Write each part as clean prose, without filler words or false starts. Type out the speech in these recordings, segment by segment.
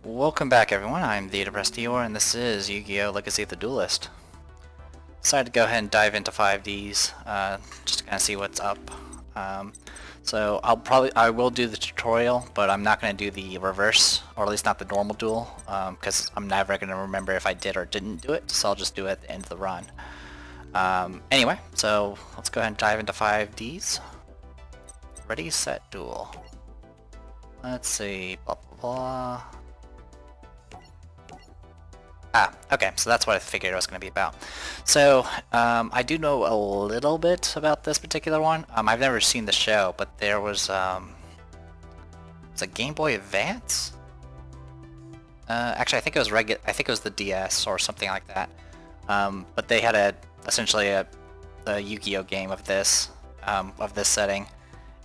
Welcome back everyone, I'm the Depressed Eeyore and this is Yu-Gi-Oh! Legacy of the Duelist. Decided to go ahead and dive into 5Ds, just to kind of see what's up. So I will do the tutorial, but I'm not going to do the reverse, or at least not the normal duel, because I'm never going to remember if I did or didn't do it, so I'll just do it at the end of the run. Anyway, so let's go ahead and dive into 5Ds. Ready, set, duel. Let's see, blah blah blah. Okay, so that's what I figured it was going to be about. So, I do know a little bit about this particular one. I've never seen the show, but there was, it's a Game Boy Advance? Actually, I think it was the DS or something like that. But they had essentially a Yu-Gi-Oh game of this setting.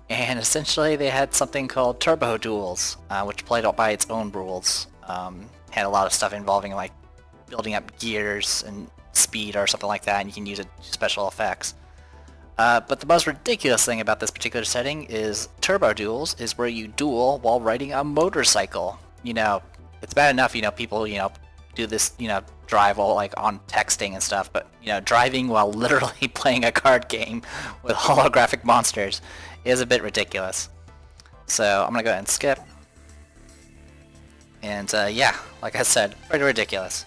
And essentially they had something called Turbo Duels, which played out by its own rules. Had a lot of stuff involving like building up gears and speed or something like that, and you can use it to special effects. But the most ridiculous thing about this particular setting is Turbo Duels is where you duel while riding a motorcycle. You know, it's bad enough, you know, people, you know, do this, you know, drive all like on texting and stuff, but, you know, driving while literally playing a card game with holographic monsters is a bit ridiculous. So I'm gonna go ahead and skip. And yeah, like I said, pretty ridiculous.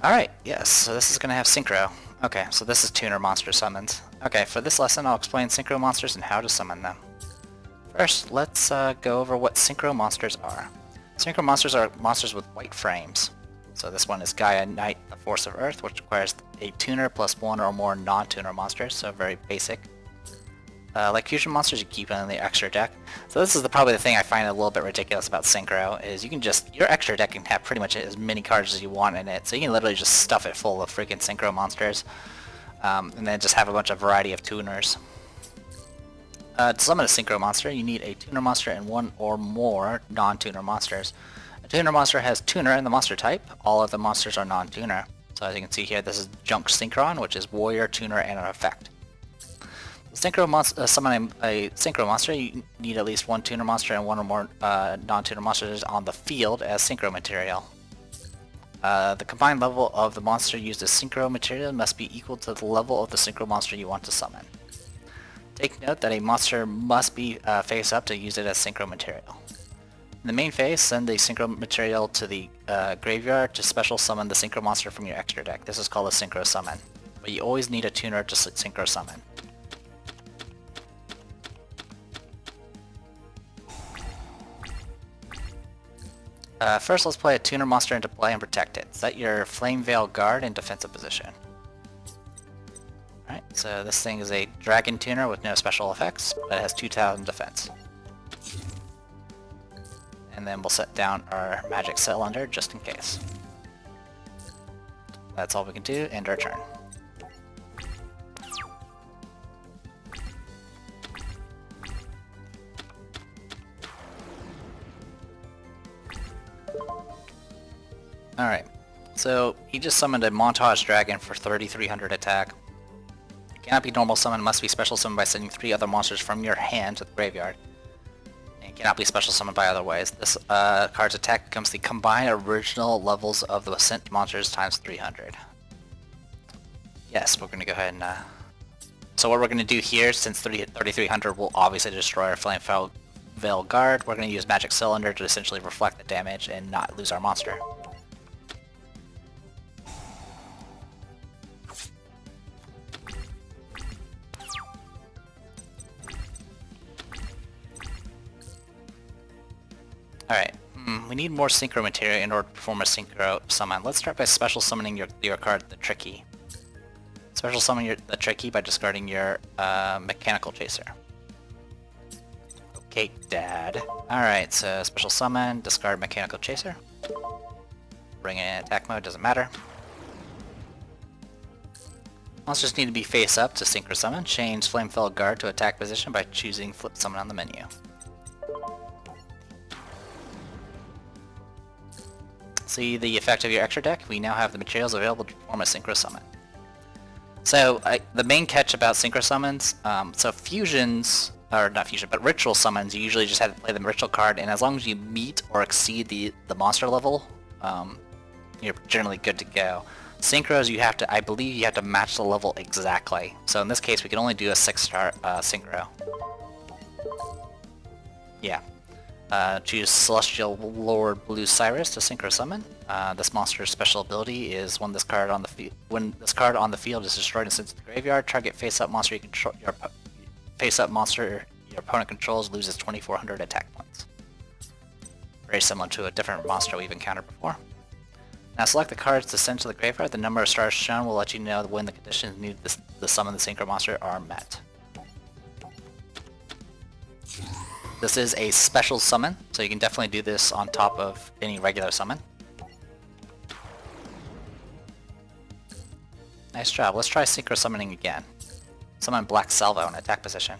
Alright, yes, so this is going to have Synchro. Okay, so this is tuner monster summons. Okay, for this lesson I'll explain Synchro monsters and how to summon them. First, let's go over what Synchro monsters are. Synchro monsters are monsters with white frames. So this one is Gaia Knight, the Force of Earth, which requires a tuner plus one or more non-tuner monsters, so very basic. Like fusion monsters, you keep in the extra deck. So this is probably the thing I find a little bit ridiculous about Synchro, is you can just, your extra deck can have pretty much as many cards as you want in it, so you can literally just stuff it full of freaking Synchro monsters, and then just have a bunch of variety of tuners. To summon a Synchro monster, you need a tuner monster and one or more non-tuner monsters. A tuner monster has tuner in the monster type, all of the monsters are non-tuner. So as you can see here, this is Junk Synchron, which is warrior, tuner, and an effect. Summoning a Synchro monster, you need at least one tuner monster and one or more non-tuner monsters on the field as Synchro material. The combined level of the monster used as Synchro material must be equal to the level of the Synchro monster you want to summon. Take note that a monster must be face up to use it as Synchro material. In the main phase, send the Synchro material to the graveyard to special summon the Synchro monster from your extra deck. This is called a Synchro summon, but you always need a tuner to Synchro summon. First, let's play a tuner monster into play and protect it. Set your Flame Veil Guard in defensive position. Alright, so this thing is a dragon tuner with no special effects, but it has 2,000 defense. And then we'll set down our Magic Cylinder just in case. That's all we can do, end our turn. Alright, so he just summoned a Montage Dragon for 3,300 attack. Cannot be normal summon, must be special summoned by sending 3 other monsters from your hand to the graveyard. And cannot be special summoned by other ways. This card's attack becomes the combined original levels of the sent monsters times 300. Yes, we're going to go ahead and... So what we're going to do here, since 3,300 will obviously destroy our Flame Veil Guard, we're going to use Magic Cylinder to essentially reflect the damage and not lose our monster. Alright, we need more Synchro material in order to perform a Synchro summon. Let's start by special summoning your card, the Tricky. Special summon the Tricky by discarding your Mechanical Chaser. Okay, Dad. Alright, so special summon, discard Mechanical Chaser. Bring it in attack mode, doesn't matter. Monsters need to be face up to Synchro summon. Change Flame Veil Guard to attack position by choosing Flip Summon on the menu. See the effect of your extra deck? We now have the materials available to perform a Synchro summon. So the main catch about Synchro summons, so fusions or not fusion, but ritual summons, you usually just have to play the ritual card, and as long as you meet or exceed the monster level, you're generally good to go. Synchros, you have to, I believe you have to match the level exactly. So in this case, we can only do a 6-star synchro. Yeah. Choose Celestial Lord Blue Cyrus to synchro summon. This monster's special ability is when this card on the field is destroyed and sent to the graveyard, target face-up monster your opponent controls loses 2,400 attack points. Very similar to a different monster we've encountered before. Now select the cards to send to the graveyard. The number of stars shown will let you know when the conditions needed to summon the synchro monster are met. This is a special summon, so you can definitely do this on top of any regular summon. Nice job. Let's try synchro summoning again. Summon Black Salvo in attack position.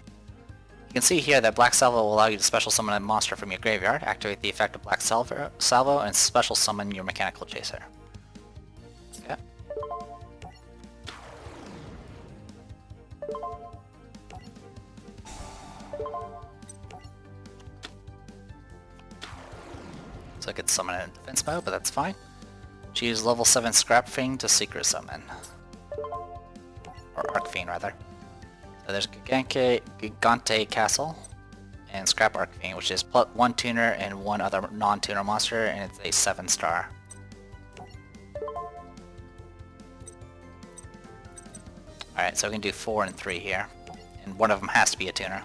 You can see here that Black Salvo will allow you to special summon a monster from your graveyard, activate the effect of Black Salvo, and special summon your Mechanical Chaser. Okay. So I could summon it in defense mode, but that's fine. Choose level 7 Scrap Fiend to Secret Summon. Or Arc Fiend, rather. So there's Gigante Castle and Scrap Arc Fiend, which is +1 tuner and 1 other non-tuner monster, and it's a 7-star. Alright, so we can do 4 and 3 here. And one of them has to be a tuner.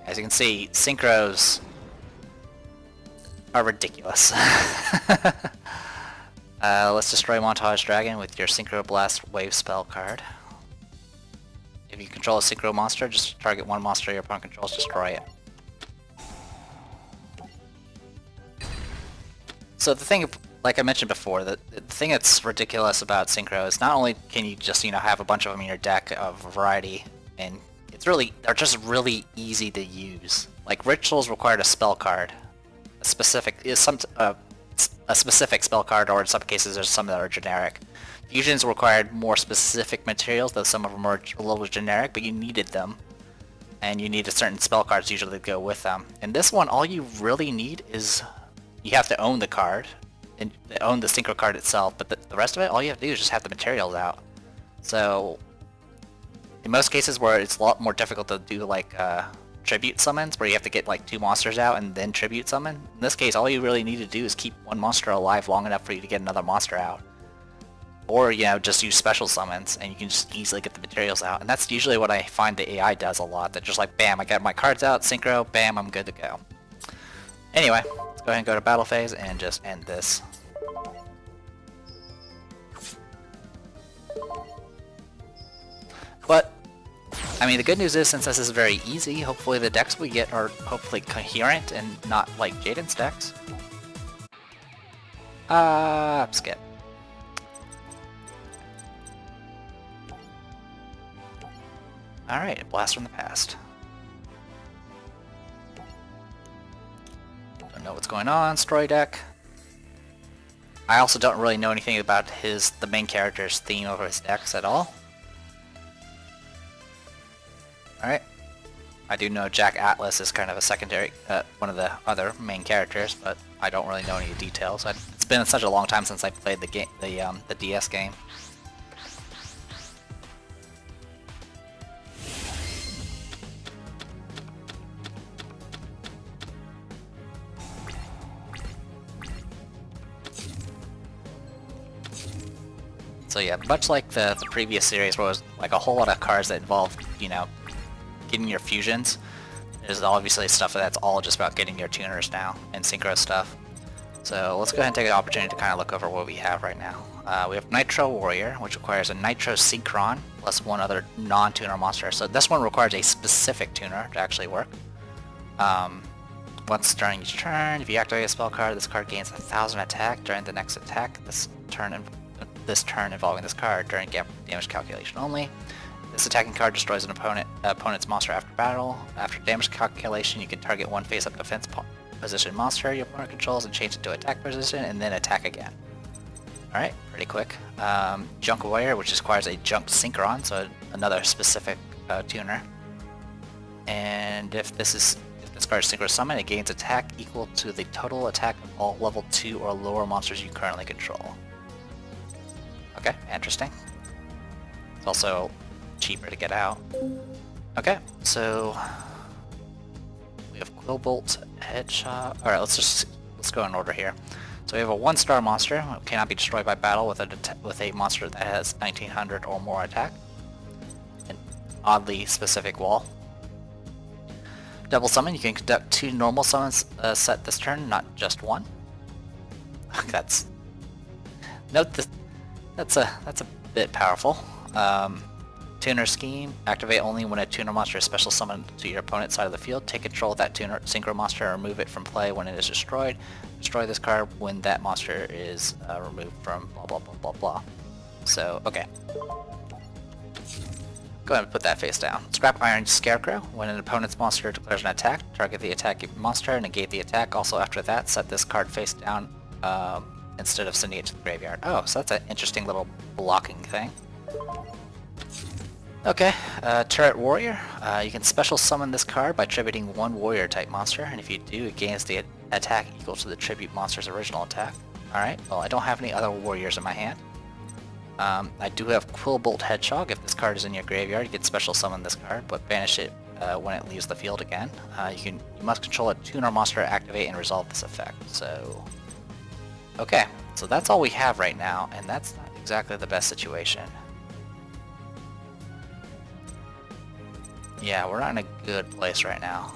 As you can see, synchros are ridiculous. Let's destroy Montage Dragon with your Synchro Blast Wave spell card. If you control a synchro monster, just target one monster your opponent controls, destroy it. So the thing, like I mentioned before, the thing that's ridiculous about synchro is not only can you just, have a bunch of them in your deck of variety, and they're just really easy to use. Like rituals required a spell card, a specific spell card, or in some cases there's some that are generic. Fusions required more specific materials, though some of them are a little generic, but you needed them. And you needed certain spell cards usually to go with them. In this one, all you really need is, you have to own the card, and own the synchro card itself, but the rest of it, all you have to do is just have the materials out. So, in most cases where it's a lot more difficult to do like tribute summons, where you have to get like 2 monsters out and then tribute summon, in this case all you really need to do is keep one monster alive long enough for you to get another monster out. Or, just use special summons and you can just easily get the materials out. And that's usually what I find the AI does a lot. They're just like, bam, I got my cards out, synchro, bam, I'm good to go. Anyway, let's go ahead and go to battle phase and just end this. But, I mean, the good news is, since this is very easy, hopefully the decks we get are hopefully coherent and not like Jaden's decks. Skip. Alright, Blast from the Past. Don't know what's going on, Stroy deck. I also don't really know anything about the main character's theme over his decks at all. Alright. I do know Jack Atlas is kind of a secondary, one of the other main characters, but I don't really know any details. It's been such a long time since I played the game, the DS game. So yeah, much like the previous series, where it was like a whole lot of cards that involved, getting your fusions, there's obviously stuff that's all just about getting your tuners now, and synchro stuff. So let's go ahead and take an opportunity to kind of look over what we have right now. We have Nitro Warrior, which requires a Nitro Synchron, plus one other non-tuner monster. So this one requires a specific tuner to actually work. Once during each turn, if you activate a spell card, this card gains 1,000 attack during the next attack this turn involving this card during damage calculation only. This attacking card destroys an opponent's monster after battle. After damage calculation, you can target one face-up defense position monster your opponent controls and change it to attack position, and then attack again. Alright, pretty quick. Junk Warrior, which requires a junk synchron, so another specific tuner. And if this card is synchro summon, it gains attack equal to the total attack of all level 2 or lower monsters you currently control. Okay, interesting. It's also cheaper to get out. Okay, so we have Quillbolt, Headshot. Alright, let's go in order here. So we have a 1-star monster who cannot be destroyed by battle with a monster that has 1900 or more attack. An oddly specific wall. Double summon, you can conduct 2 normal summons set this turn, not just 1. Note this, that's a bit powerful. Tuner Scheme, activate only when a tuner monster is special summoned to your opponent's side of the field. Take control of that tuner synchro monster and remove it from play when it is destroyed. Destroy this card when that monster is removed from blah blah blah blah blah. So, okay. Go ahead and put that face down. Scrap Iron Scarecrow. When an opponent's monster declares an attack, target the attacking monster and negate the attack. Also after that, set this card face down instead of sending it to the graveyard. Oh, so that's an interesting little blocking thing. Okay, Turret Warrior. You can special summon this card by tributing 1 warrior type monster, and if you do, it gains the attack equal to the tribute monster's original attack. Alright, well I don't have any other warriors in my hand. I do have Quillbolt Hedgehog. If this card is in your graveyard, you can special summon this card, but banish it when it leaves the field again. You must control a tuner monster to activate and resolve this effect. So, okay, so that's all we have right now, and that's not exactly the best situation. Yeah, we're not in a good place right now.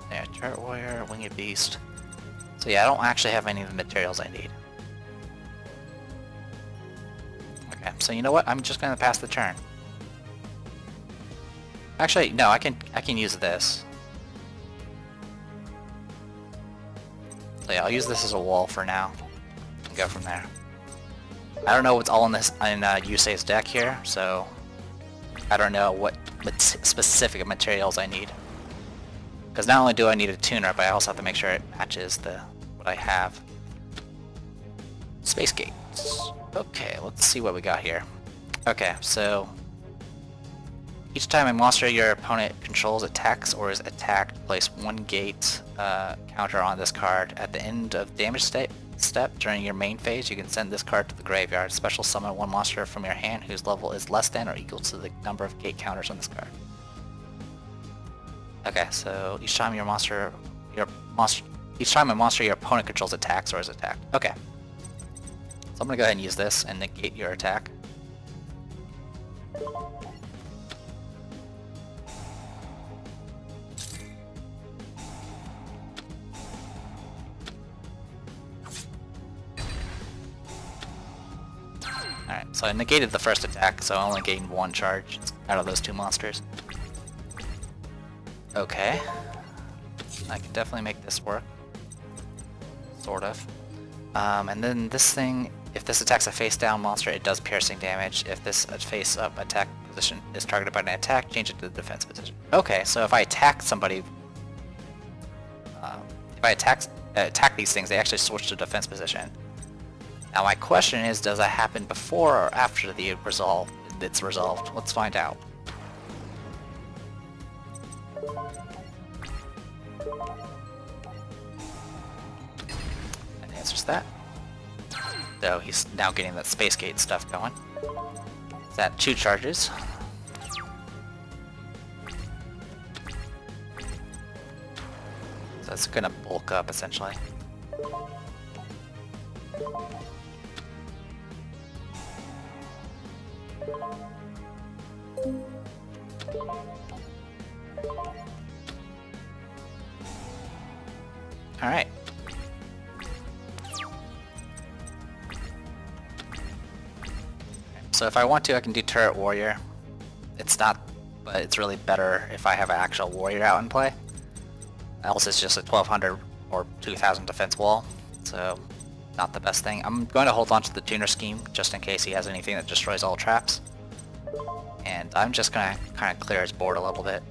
There, Turret Warrior, Winged Beast. So yeah, I don't actually have any of the materials I need. Okay, so you know what? I'm just gonna pass the turn. Actually, no, I can use this. So yeah, I'll use this as a wall for now. And go from there. I don't know what's all in Yusei's deck here, so I don't know what specific materials I need. Because not only do I need a tuner, but I also have to make sure it matches what I have. Space Gates. Okay, let's see what we got here. Okay, so each time a monster your opponent controls attacks or is attacked, place 1 gate counter on this card. At the end of damage step during your main phase, you can send this card to the graveyard. Special summon 1 monster from your hand whose level is less than or equal to the number of gate counters on this card. Okay, so each time a monster your opponent controls attacks or is attacked. Okay. So I'm gonna go ahead and use this and negate your attack. Alright, so I negated the first attack, so I only gained 1 charge out of those 2 monsters. Okay. I can definitely make this work. Sort of. And then this thing, if this attacks a face-down monster, it does piercing damage. If this face-up attack position is targeted by an attack, change it to the defense position. Okay, so if I attack somebody... if I attack these things, they actually switch to defense position. Now my question is, does that happen before or after it's resolved? Let's find out. That answers that. Though he's now getting that Space Gate stuff going. Is that 2 charges? So that's gonna bulk up essentially. Alright. So if I want to, I can do Turret Warrior. It's not, but it's really better if I have an actual warrior out in play. Else it's just a 1200 or 2000 defense wall, so not the best thing. I'm going to hold on to the tuner scheme just in case he has anything that destroys all traps. And I'm just going to kind of clear his board a little bit.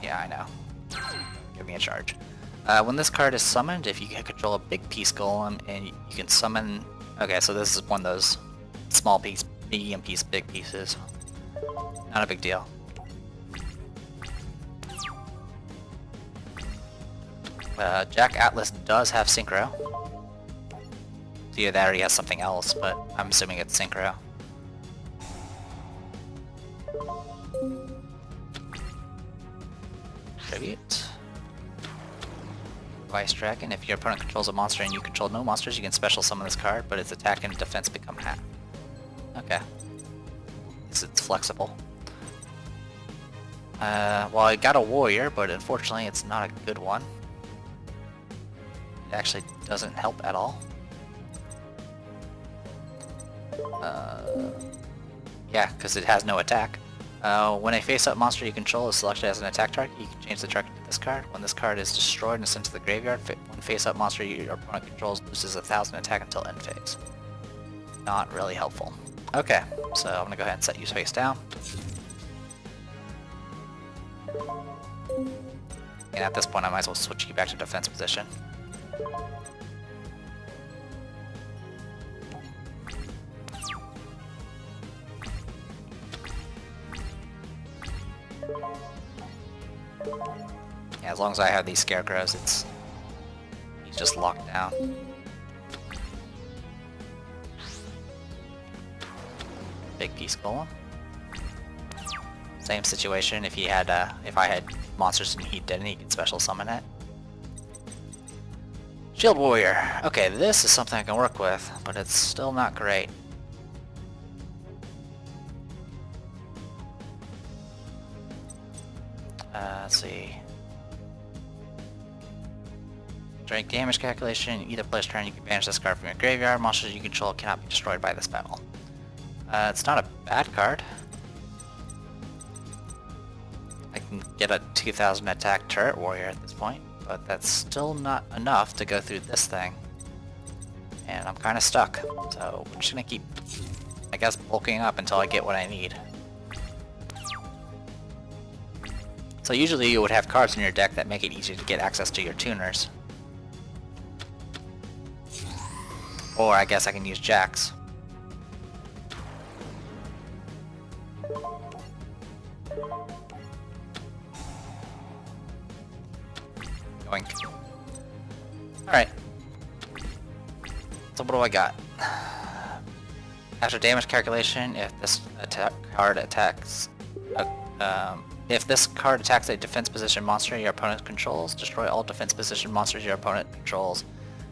Yeah, I know. Give me a charge. When this card is summoned, if you can control a big piece golem and you can summon... Okay, so this is one of those small piece, medium piece, big pieces. Not a big deal. Jack Atlas does have Synchro. So either that or he has something else, but I'm assuming it's Synchro. Tribute. Vice Dragon. If your opponent controls a monster and you control no monsters, you can special summon this card, but its attack and defense become half. Okay. It's flexible. Well, I got a warrior, but unfortunately it's not a good one. It actually doesn't help at all. Yeah, because it has no attack. When a face-up monster you control is selected as an attack target, you can change the target to this card. When this card is destroyed and sent to the graveyard, one face-up monster your opponent controls loses 1,000 attack until end phase. Not really helpful. Okay, so I'm gonna go ahead and set you face down. And at this point I might as well switch you back to defense position. Yeah, as long as I have these scarecrows, he's just locked down. Big piece golem. Same situation. If I had monsters and he didn't, he could special summon it. Shield Warrior. Okay, this is something I can work with, but it's still not great. Let's see. During damage calculation, either player's turn, you can banish this card from your graveyard. Monsters you control cannot be destroyed by this battle. It's not a bad card. I can get a 2,000 attack turret warrior at this point, but that's still not enough to go through this thing. And I'm kind of stuck, so I'm just gonna keep, I guess, bulking up until I get what I need. So usually you would have cards in your deck that make it easier to get access to your tuners. Or I guess I can use jacks. Yoink. Alright. So what do I got? After damage calculation, if this card attacks a defense position monster your opponent controls, destroy all defense position monsters your opponent controls.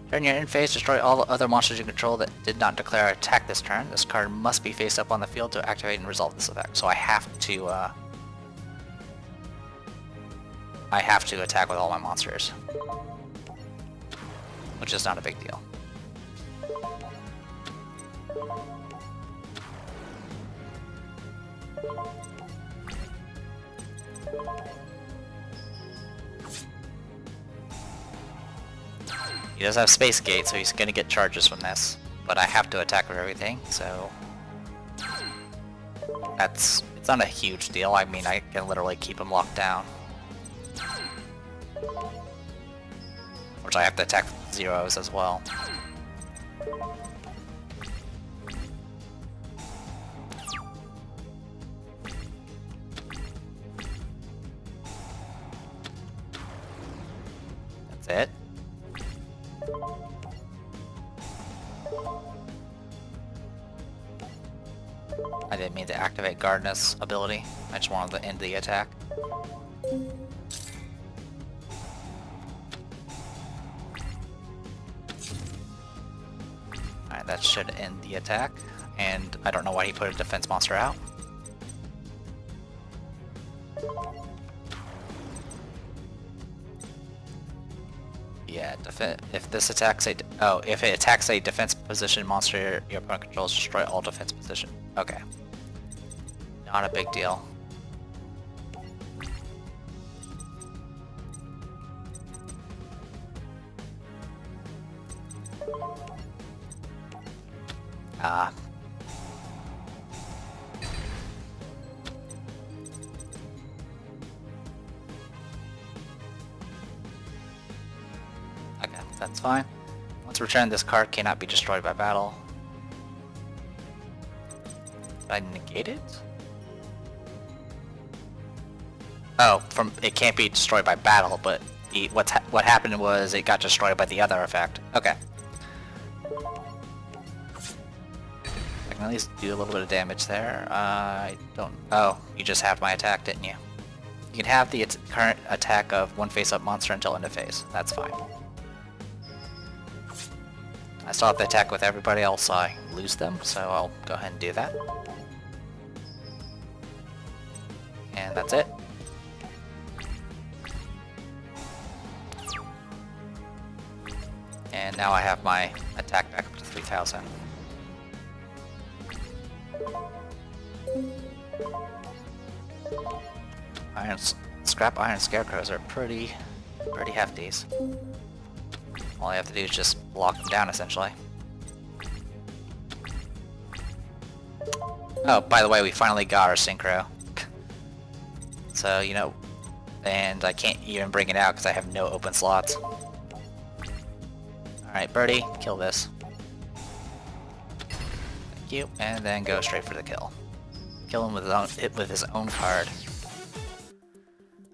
During your end phase, destroy all the other monsters you control that did not declare attack this turn. This card must be face up on the field to activate and resolve this effect. So I have to attack with all my monsters, which is not a big deal. He does have Space Gate, so he's gonna get charges from this, but I have to attack with everything, so it's not a huge deal. I mean, I can literally keep him locked down. Which I have to attack with zeros as well. That's it. I didn't mean to activate Gardener's ability. I just wanted to end the attack. Alright, that should end the attack. And I don't know why he put a defense monster out. Yeah, if this attacks if it attacks a defense position monster your opponent controls, destroy all defense position. Okay. Not a big deal. That's fine. Once returned, this card cannot be destroyed by battle. Did I negate it? Oh, it can't be destroyed by battle, but what happened was it got destroyed by the other effect. Okay. I can at least do a little bit of damage there. I don't... Oh, you just halved my attack, didn't you? You can have the current attack of one face-up monster until end of phase. That's fine. I still have to attack with everybody else, so I lose them, so I'll go ahead and do that. And that's it. And now I have my attack back up to 3,000. Scrap iron scarecrows are pretty hefties. All I have to do is just block them down, essentially. Oh, by the way, we finally got our Synchro. So, you know, and I can't even bring it out because I have no open slots. Alright, Birdie, kill this. Thank you, and then go straight for the kill. Kill him with his own card.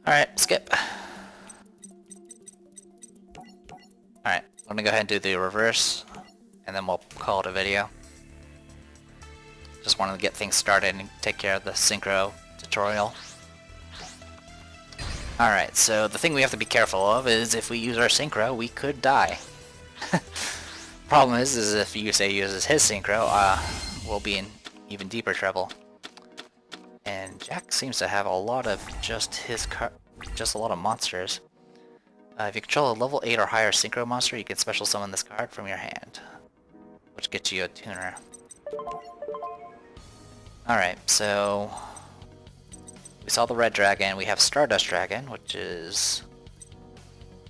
Alright, skip. Alright, I'm gonna go ahead and do the reverse, and then we'll call it a video. Just wanted to get things started and take care of the Synchro tutorial. Alright, so the thing we have to be careful of is if we use our Synchro, we could die. Problem is if Yusei uses his Synchro, we'll be in even deeper trouble. And Jack seems to have a lot of just a lot of monsters. If you control a level 8 or higher Synchro monster, you can special summon this card from your hand, which gets you a tuner. Alright, so we saw the red dragon. We have Stardust Dragon, which is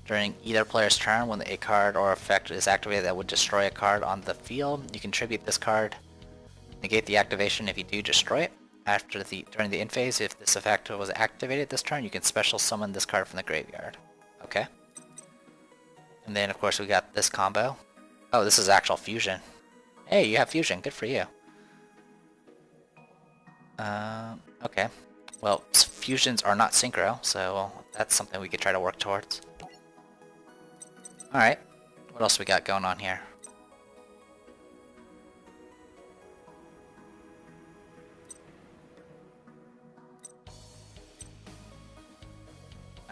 during either player's turn when a card or effect is activated that would destroy a card on the field. You can tribute this card, negate the activation if you do destroy it. During the end phase, if this effect was activated this turn, you can special summon this card from the graveyard. Okay. And then of course we got this combo. Oh, this is actual fusion. Hey, you have fusion. Good for you. Okay. Well, fusions are not Synchro, so that's something we could try to work towards. Alright. What else we got going on here?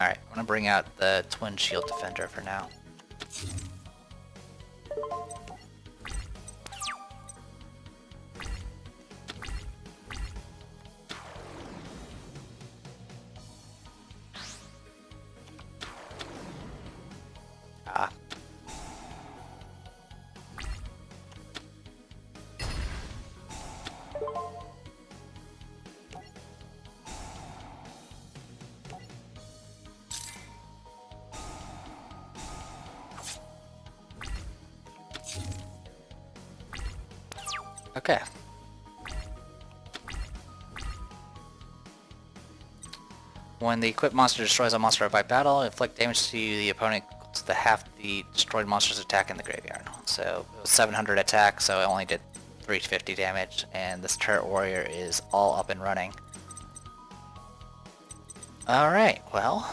Alright, I'm gonna bring out the Twin Shield Defender for now. Ah. Okay. When the equipped monster destroys a monster by battle, inflict damage to the opponent to the half the destroyed monster's attack in the graveyard. So it was 700 attack, so it only did 350 damage, and this turret warrior is all up and running. Alright, well.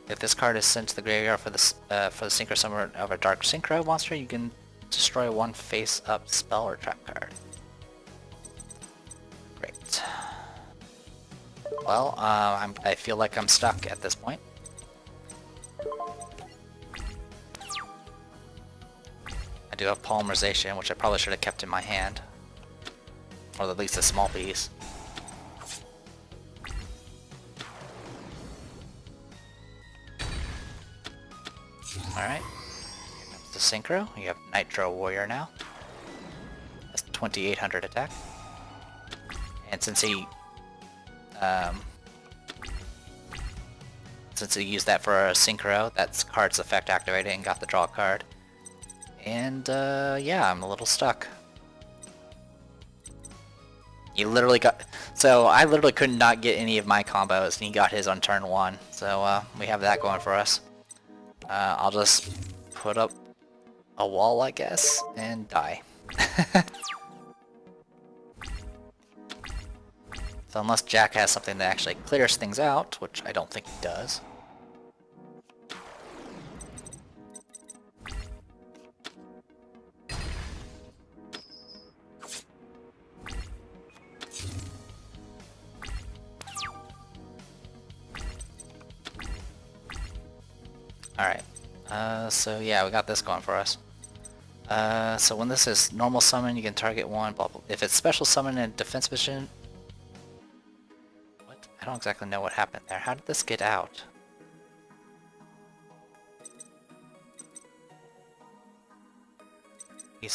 If this card is sent to the graveyard for the Synchro Summon of a Dark Synchro monster, you can destroy one face-up spell or trap card. Great. Well, I feel like I'm stuck at this point. I do have Polymerization, which I probably should have kept in my hand. Or at least a small piece. Alright. The Synchro. You have Nitro Warrior now. That's 2800 attack. And since he used that for a Synchro, that's card's effect activated and got the draw card. And yeah, I'm a little stuck. He literally got... So I literally could not get any of my combos, and he got his on turn 1. So we have that going for us. I'll just put up a wall, I guess, and die. So unless Jack has something that actually clears things out, which I don't think he does. Alright, so yeah, we got this going for us. So when this is normal summon, you can target one, blah, blah. If it's special summon in defense position... What? I don't exactly know what happened there. How did this get out? I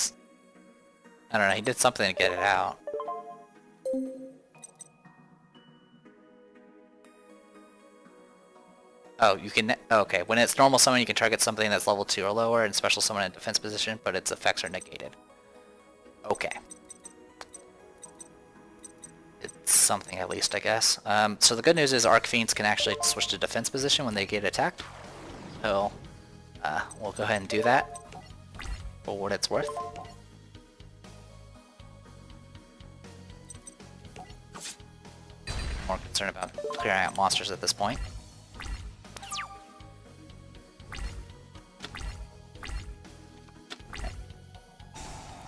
don't know, he did something to get it out. Oh, you can... Okay, when it's normal summon, you can target something that's level 2 or lower, and special summon in defense position, but its effects are negated. Okay. It's something at least, I guess. So the good news is Arc Fiends can actually switch to defense position when they get attacked. So, we'll go ahead and do that for what it's worth. More concerned about clearing out monsters at this point.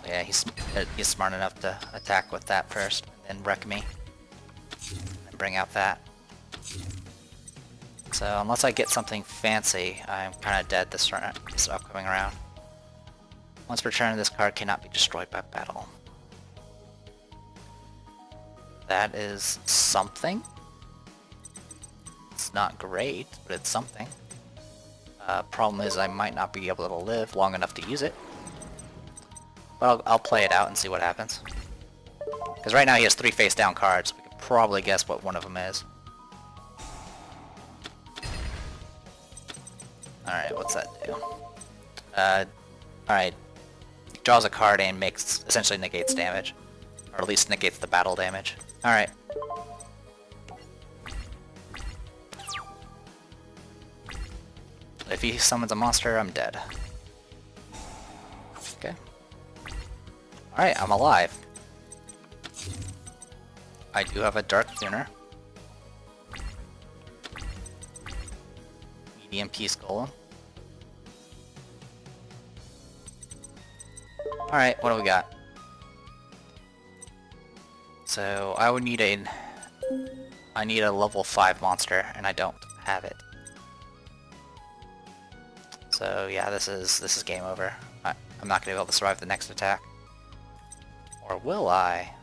Yeah, he's smart enough to attack with that first, and then wreck me, and bring out that. So unless I get something fancy, I'm kind of dead this upcoming round. Once per turn, this card cannot be destroyed by battle. That is something. It's not great, but it's something. Problem is I might not be able to live long enough to use it. But I'll play it out and see what happens. Because right now he has 3 face-down cards. We can probably guess what one of them is. Alright, what's that do? Alright. He draws a card and essentially negates damage. Or at least negates the battle damage. Alright. If he summons a monster, I'm dead. Okay. Alright, I'm alive. I do have a Dark Tuner. Medium Peace Golem. Alright, what do we got? So, I would need I need a level 5 monster, and I don't have it. So yeah, this is game over. I'm not gonna be able to survive the next attack. Or will I?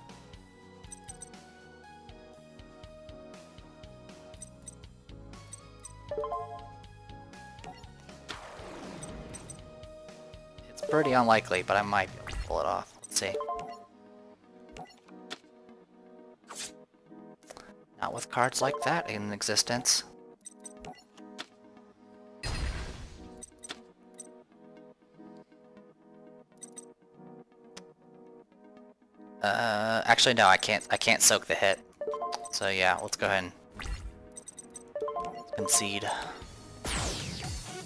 It's pretty unlikely, but I might be able to pull it off. Let's see. Not with cards like that in existence. Actually no, I can't soak the hit. So yeah, let's go ahead and concede.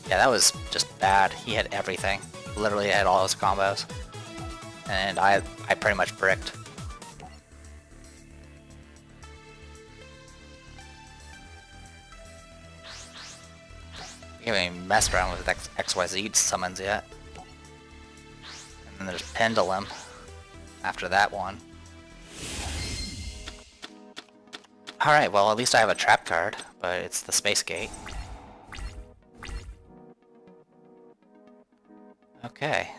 Yeah, that was just bad. He had everything. Literally had all his combos. And I pretty much bricked. We haven't even messed around with XYZ summons yet. And then there's Pendulum after that one. Alright, well at least I have a trap card, but it's the Space Gate. Okay.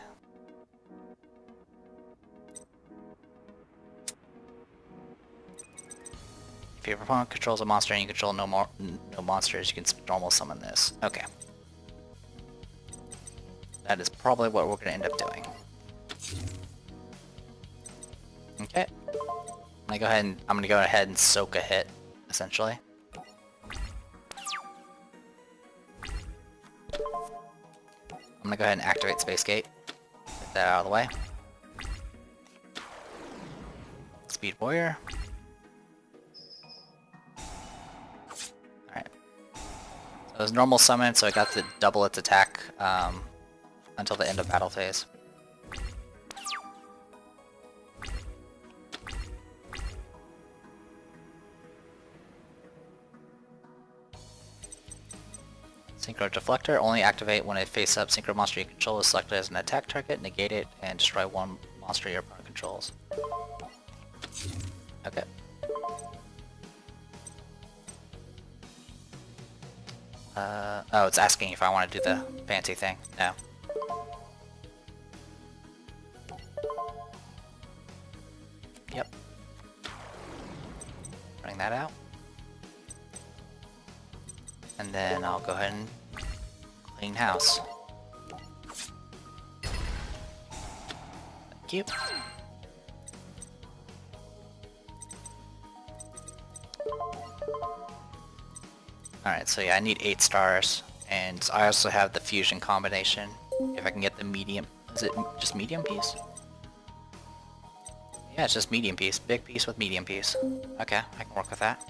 If your opponent controls a monster and you control no monsters, you can normal summon this. Okay. That is probably what we're going to end up doing. Okay. I'm gonna go ahead and soak a hit, essentially. I'm gonna go ahead and activate Space Gate. Get that out of the way. Speed Warrior. It was normal summon, so I got to double its attack until the end of battle phase. Synchro Deflector, only activate when a face-up Synchro monster you control is selected as an attack target, negate it, and destroy one monster your opponent controls. Okay. Oh, it's asking if I want to do the fancy thing. No. Yep. Bring that out. And then I'll go ahead and clean house. Thank you. Alright, so yeah, I need 8 stars, and I also have the fusion combination. If I can get the medium... Is it just medium piece? Yeah, it's just medium piece. Big piece with medium piece. Okay, I can work with that.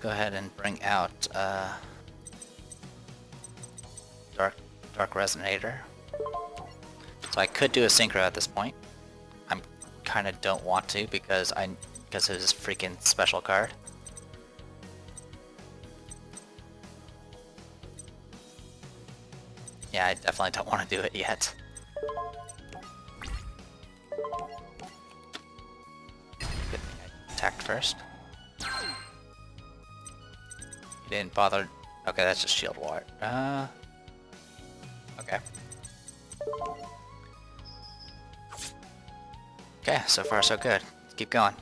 Go ahead and bring out Dark Resonator. So I could do a Synchro at this point. I'm kind of don't want to because of his freaking special card. Yeah, I definitely don't want to do it yet. Good thing I attacked first. Didn't bother. Okay, that's just shield ward. Okay. Okay, so far so good. Let's keep going.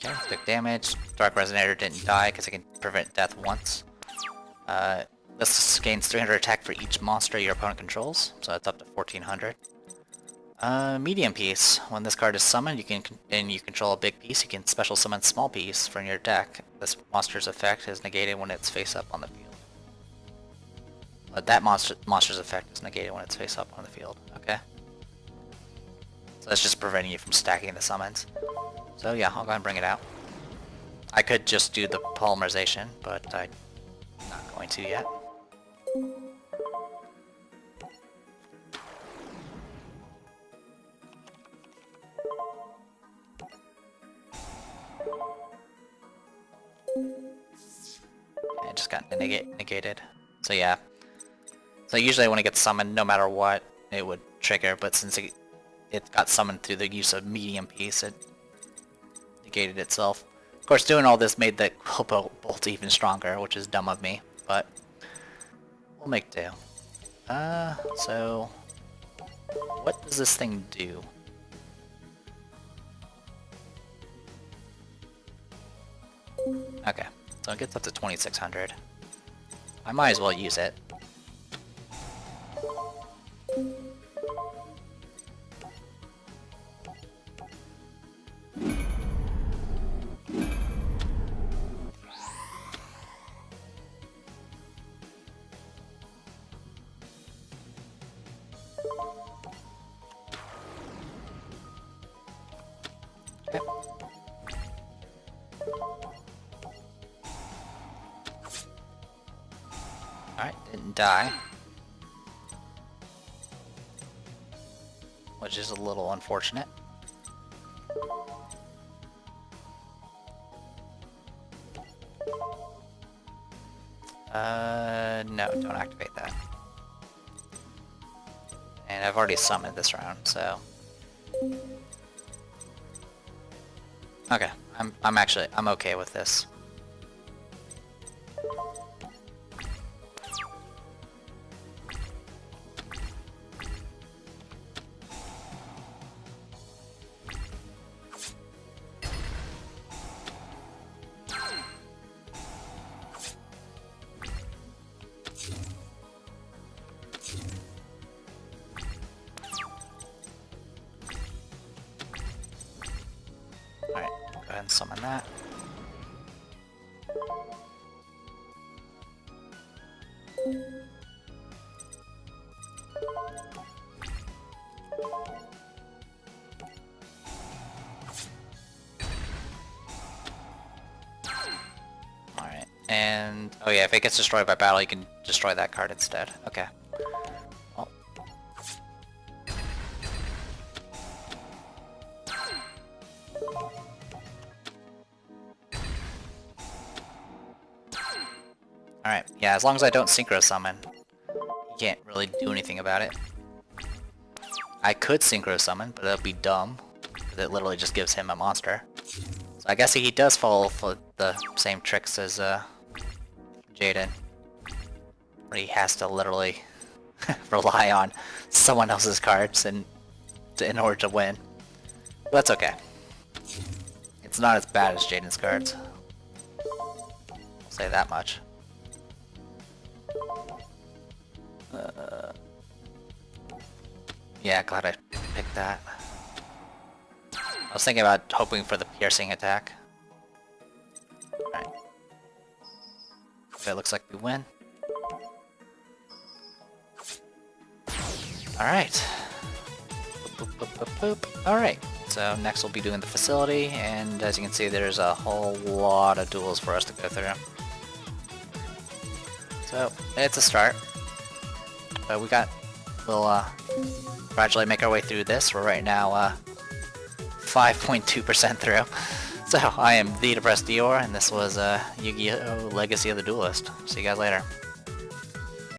Okay, took damage. Dark Resonator didn't die because it can prevent death once. This gains 300 attack for each monster your opponent controls, so that's up to 1400. Medium piece. When this card is summoned, and you control a big piece, you can special summon small piece from your deck. This monster's effect is negated when it's face up on the field. That monster's effect is negated when it's face up on the field. Okay. So that's just preventing you from stacking the summons. So yeah, I'll go ahead and bring it out. I could just do the polymerization, but I'm not going to yet. It just got negated. So yeah. So usually when it gets summoned, no matter what, it would trigger, but since it got summoned through the use of medium piece, it negated itself. Of course, doing all this made the bolt even stronger, which is dumb of me, but we'll make do. So what does this thing do? Okay, so it gets up to 2600. I might as well use it. Okay. Alright, didn't die. Which is a little unfortunate. No, don't activate that. And I've already summoned this round, so... Okay, I'm okay with this. ahead and summon that. Alright, and... oh yeah, if it gets destroyed by battle, you can destroy that card instead. Okay. Well. Alright, yeah, as long as I don't Synchro Summon, you can't really do anything about it. I could Synchro Summon, but that'd be dumb, because it literally just gives him a monster. So I guess he does fall for the same tricks as Jaden, where he has to literally rely on someone else's cards in order to win. But that's okay. It's not as bad as Jaden's cards. I'll say that much. Yeah, glad I picked that. I was thinking about hoping for the piercing attack. Alright. It looks like we win. Alright. Boop, boop, boop, boop, boop. Alright. So next we'll be doing the facility, and as you can see there's a whole lot of duels for us to go through. So, it's a start. But we'll gradually make our way through this. We're right now 5.2% through. So, I am the Depressed Dior, and this was Yu-Gi-Oh! Legacy of the Duelist. See you guys later.